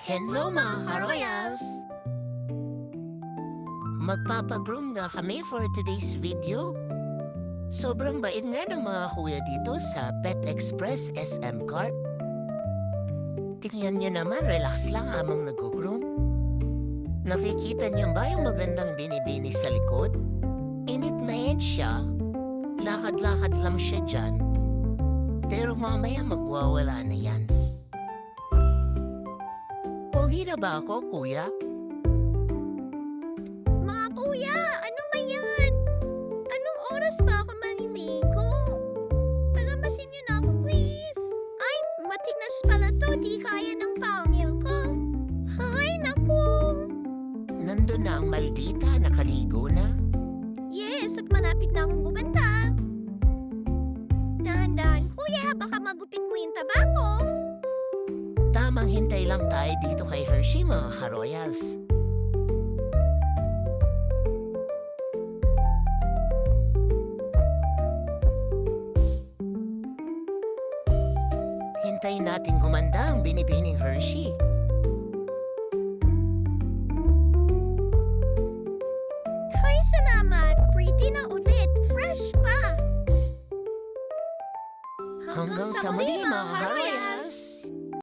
Hello mga karoyals! Magpapagroom nga kami for today's video. Sobrang bait nga ng mga kuya dito sa Pet Express SM Cart. Tingnan nyo naman, relax lang amang nag-groom. Nakikita niyo ba yung magandang binibini sa likod? Init na yan siya. Lakad-lakad lang siya dyan. Pero mamaya magwawala na yan. Pogi na ba ako, kuya? Mga kuya, ano ba yan? Anong oras ba ako maliligo? Palamasin niyo na ako, please. Ay, matigas pala to. Di kaya ng pangil ko. Ay, naku. Nandun na ang maldita, nakaligo na. Yes, at malapit na akong gumanda. Dahan-dahan, kuya, baka magupit mo yung tabako. Tamang hintay lang tayo dito kay Hershey, mga ka-royals. Hintayin natin gumanda ang binibining Hershey. Ay, salamat. Pretty na ulit. Fresh pa. Hanggang sa muli, mga ka-royals.